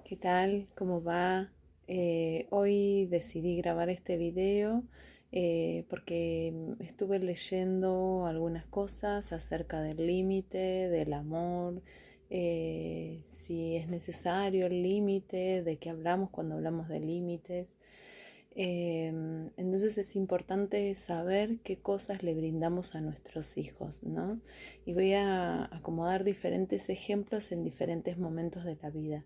¿Qué tal? ¿Cómo va? Hoy decidí grabar este video porque estuve leyendo algunas cosas acerca del límite, del amor, si es necesario el límite, de qué hablamos cuando hablamos de límites. Entonces es importante saber qué cosas le brindamos a nuestros hijos, ¿no? Y voy a acomodar diferentes ejemplos en diferentes momentos de la vida.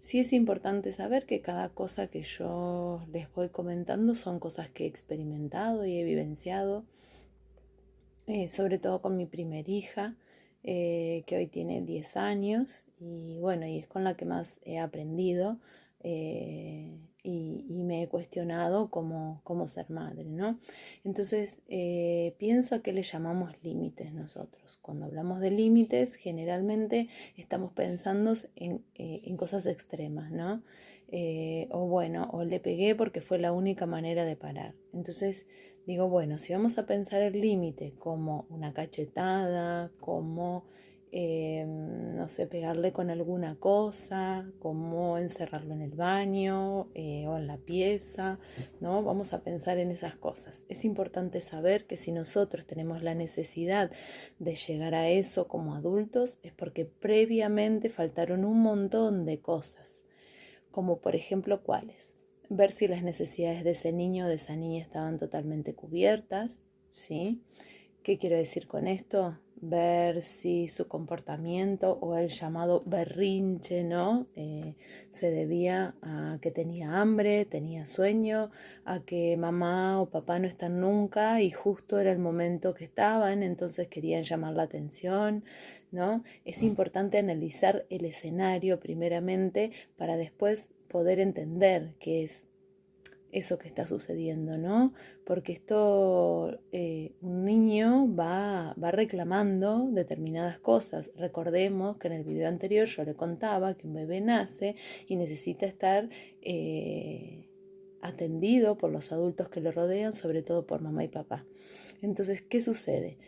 Sí es importante saber que cada cosa que yo les voy comentando son cosas que he experimentado y he vivenciado, sobre todo con mi primer hija, que hoy tiene 10 años y bueno, y es con la que más he aprendido y me he cuestionado cómo ser madre, ¿no? Entonces, pienso a qué le llamamos límites nosotros. Cuando hablamos de límites, generalmente estamos pensando en cosas extremas, ¿no? O bueno, o le pegué porque fue la única manera de parar. Entonces, digo, bueno, si vamos a pensar el límite como una cachetada, como, no sé, pegarle con alguna cosa, como encerrarlo en el baño o en la pieza, ¿no? Vamos a pensar en esas cosas. Es importante saber que si nosotros tenemos la necesidad de llegar a eso como adultos, es porque previamente faltaron un montón de cosas, como por ejemplo, ¿cuáles? Ver si las necesidades de ese niño o de esa niña estaban totalmente cubiertas, ¿sí? ¿Qué quiero decir con esto? Ver si su comportamiento o el llamado berrinche, ¿no? Se debía a que tenía hambre, tenía sueño, a que mamá o papá no están nunca y justo era el momento que estaban, entonces querían llamar la atención, ¿no? Es importante analizar el escenario primeramente para después poder entender qué es eso que está sucediendo, ¿no? Porque esto, un niño va reclamando determinadas cosas. Recordemos que en el video anterior yo le contaba que un bebé nace y necesita estar atendido por los adultos que lo rodean, sobre todo por mamá y papá. Entonces, ¿qué sucede?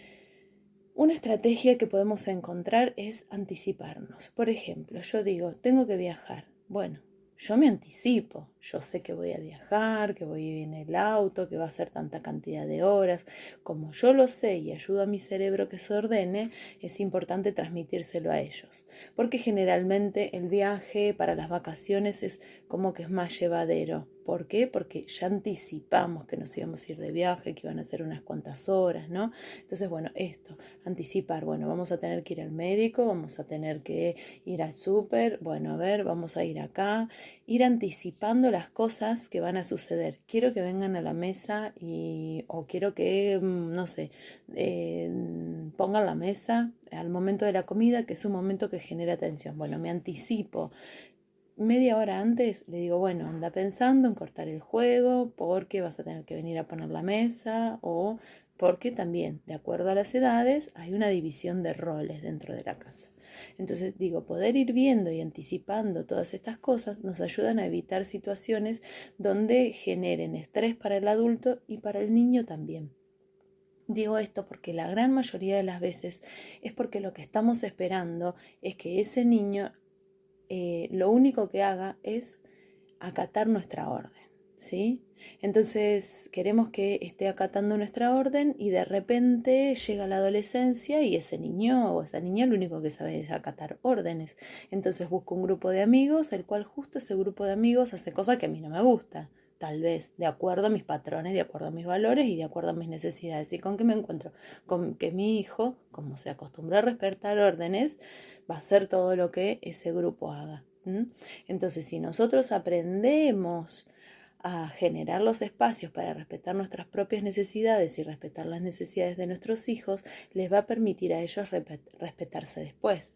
Una estrategia que podemos encontrar es anticiparnos. Por ejemplo, yo digo, tengo que viajar. Bueno, yo me anticipo, yo sé que voy a viajar, que voy a ir en el auto, que va a ser tanta cantidad de horas. Como yo lo sé y ayudo a mi cerebro que se ordene, es importante transmitírselo a ellos. Porque generalmente el viaje para las vacaciones es como que es más llevadero. ¿Por qué? Porque ya anticipamos que nos íbamos a ir de viaje, que iban a ser unas cuantas horas, ¿no? Entonces, bueno, esto, anticipar, bueno, vamos a tener que ir al médico, vamos a tener que ir al súper, bueno, a ver, vamos a ir acá, ir anticipando las cosas que van a suceder. Quiero que vengan a la mesa o quiero que, no sé, pongan la mesa al momento de la comida, que es un momento que genera tensión. Bueno, me anticipo. Media hora antes le digo, bueno, anda pensando en cortar el juego porque vas a tener que venir a poner la mesa o porque también, de acuerdo a las edades, hay una división de roles dentro de la casa. Entonces digo, poder ir viendo y anticipando todas estas cosas nos ayudan a evitar situaciones donde generen estrés para el adulto y para el niño también. Digo esto porque la gran mayoría de las veces es porque lo que estamos esperando es que ese niño lo único que haga es acatar nuestra orden, ¿sí? Entonces queremos que esté acatando nuestra orden y de repente llega la adolescencia y ese niño o esa niña lo único que sabe es acatar órdenes. Entonces busco un grupo de amigos, el cual justo ese grupo de amigos hace cosas que a mí no me gustan. Tal vez de acuerdo a mis patrones, de acuerdo a mis valores y de acuerdo a mis necesidades. ¿Y con qué me encuentro? Con que mi hijo, como se acostumbró a respetar órdenes, va a hacer todo lo que ese grupo haga. Entonces, si nosotros aprendemos a generar los espacios para respetar nuestras propias necesidades y respetar las necesidades de nuestros hijos, les va a permitir a ellos respetarse después.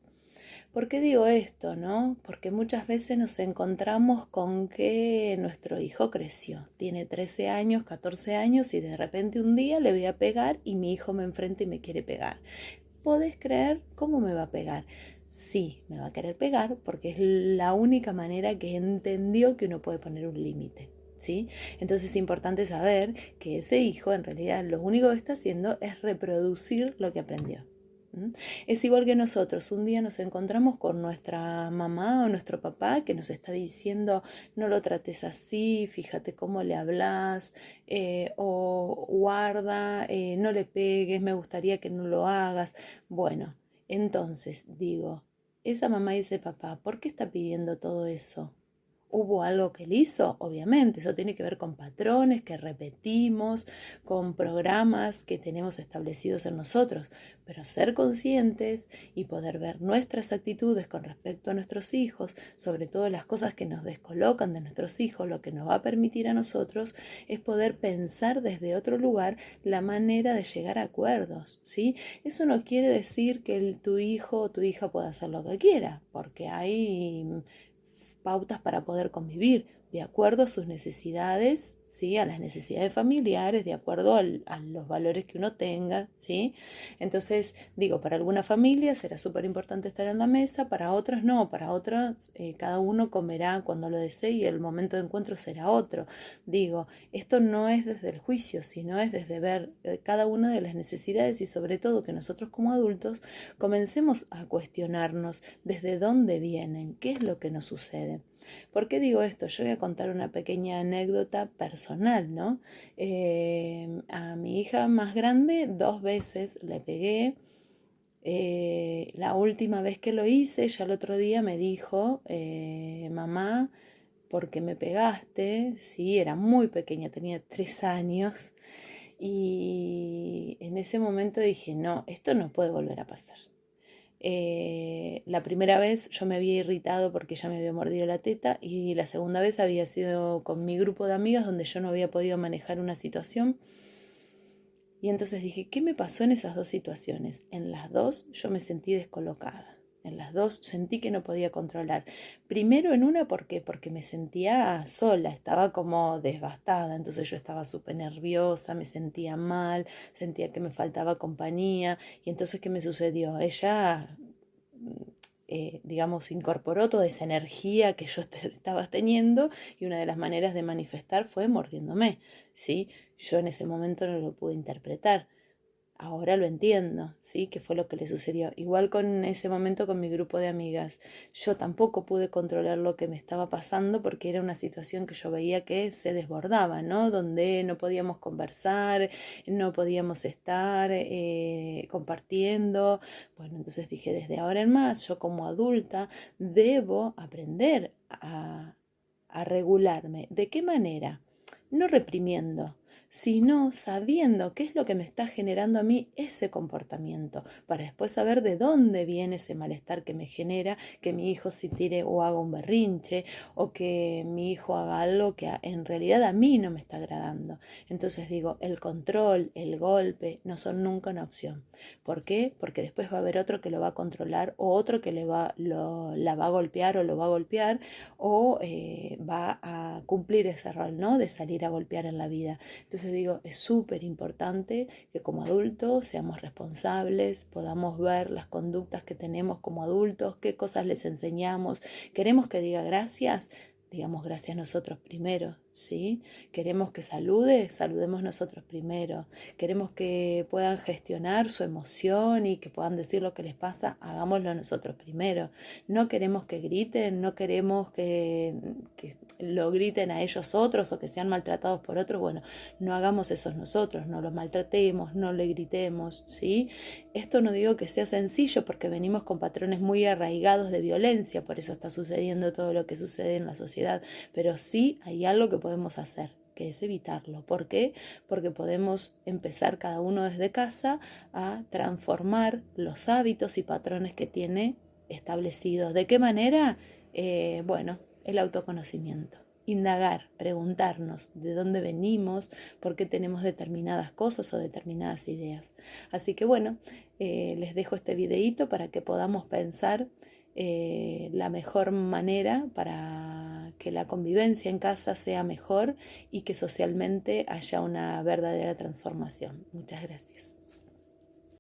¿Por qué digo esto, no? Porque muchas veces nos encontramos con que nuestro hijo creció, tiene 13 años, 14 años y de repente un día le voy a pegar y mi hijo me enfrenta y me quiere pegar. ¿Podés creer cómo me va a pegar? Sí, me va a querer pegar porque es la única manera que entendió que uno puede poner un límite, ¿sí? Entonces es importante saber que ese hijo en realidad lo único que está haciendo es reproducir lo que aprendió. Es igual que nosotros, un día nos encontramos con nuestra mamá o nuestro papá que nos está diciendo no lo trates así, fíjate cómo le hablas, o guarda, no le pegues, me gustaría que no lo hagas. Bueno, entonces digo, esa mamá y ese papá, ¿por qué está pidiendo todo eso? ¿Hubo algo que él hizo? Obviamente, eso tiene que ver con patrones que repetimos, con programas que tenemos establecidos en nosotros, pero ser conscientes y poder ver nuestras actitudes con respecto a nuestros hijos, sobre todo las cosas que nos descolocan de nuestros hijos, lo que nos va a permitir a nosotros es poder pensar desde otro lugar la manera de llegar a acuerdos, ¿sí? Eso no quiere decir que tu hijo o tu hija pueda hacer lo que quiera, porque hay pautas para poder convivir de acuerdo a sus necesidades, ¿sí? A las necesidades familiares, de acuerdo a los valores que uno tenga, ¿sí? Entonces, digo, para algunas familias será súper importante estar en la mesa, para otras no, para otras cada uno comerá cuando lo desee y el momento de encuentro será otro. Digo, esto no es desde el juicio, sino es desde ver cada una de las necesidades y sobre todo que nosotros como adultos comencemos a cuestionarnos desde dónde vienen, qué es lo que nos sucede. ¿Por qué digo esto? Yo voy a contar una pequeña anécdota personal, ¿no? A mi hija más grande 2 veces le pegué. La última vez que lo hice, ya el otro día me dijo, mamá, ¿por qué me pegaste? Sí, era muy pequeña, tenía 3 años. Y en ese momento dije, no, esto no puede volver a pasar. La primera vez yo me había irritado porque ella me había mordido la teta y la segunda vez había sido con mi grupo de amigas donde yo no había podido manejar una situación. Y entonces dije, ¿qué me pasó en esas 2 situaciones? En las dos yo me sentí descolocada. En las dos sentí que no podía controlar. Primero en una, ¿por qué? Porque me sentía sola, estaba como devastada, entonces yo estaba súper nerviosa, me sentía mal, sentía que me faltaba compañía. Y entonces, ¿qué me sucedió? Ella, digamos, incorporó toda esa energía que yo estaba teniendo y una de las maneras de manifestar fue mordiéndome, ¿sí? Yo en ese momento no lo pude interpretar. Ahora lo entiendo, ¿sí? ¿Qué fue lo que le sucedió? Igual con ese momento con mi grupo de amigas. Yo tampoco pude controlar lo que me estaba pasando porque era una situación que yo veía que se desbordaba, ¿no? Donde no podíamos conversar, no podíamos estar compartiendo. Bueno, entonces dije, desde ahora en más, yo como adulta debo aprender a regularme. ¿De qué manera? No reprimiendo, sino sabiendo qué es lo que me está generando a mí ese comportamiento, para después saber de dónde viene ese malestar que me genera que mi hijo se tire o haga un berrinche o que mi hijo haga algo que en realidad a mí no me está agradando. Entonces digo, el control, el golpe no son nunca una opción. ¿Por qué? Porque después va a haber otro que lo va a controlar o otro que la va a golpear o lo va a golpear o va a cumplir ese rol, ¿no? De salir a golpear en la vida. Entonces digo, es súper importante que como adultos seamos responsables, podamos ver las conductas que tenemos como adultos, qué cosas les enseñamos. ¿Queremos que diga gracias? Digamos gracias nosotros primero, ¿sí? Queremos que salude, saludemos nosotros primero. Queremos que puedan gestionar su emoción y que puedan decir lo que les pasa, hagámoslo nosotros primero. No queremos que griten, no queremos que lo griten a ellos otros o que sean maltratados por otros. Bueno, no hagamos eso nosotros, no los maltratemos, no le gritemos, ¿sí? Esto no digo que sea sencillo porque venimos con patrones muy arraigados de violencia, por eso está sucediendo todo lo que sucede en la sociedad, pero sí hay algo que podemos hacer, que es evitarlo. ¿Por qué? Porque podemos empezar cada uno desde casa a transformar los hábitos y patrones que tiene establecidos. ¿De qué manera? Bueno, el autoconocimiento. Indagar, preguntarnos de dónde venimos, por qué tenemos determinadas cosas o determinadas ideas. Así que bueno, les dejo este videíto para que podamos pensar la mejor manera para que la convivencia en casa sea mejor y que socialmente haya una verdadera transformación. Muchas gracias.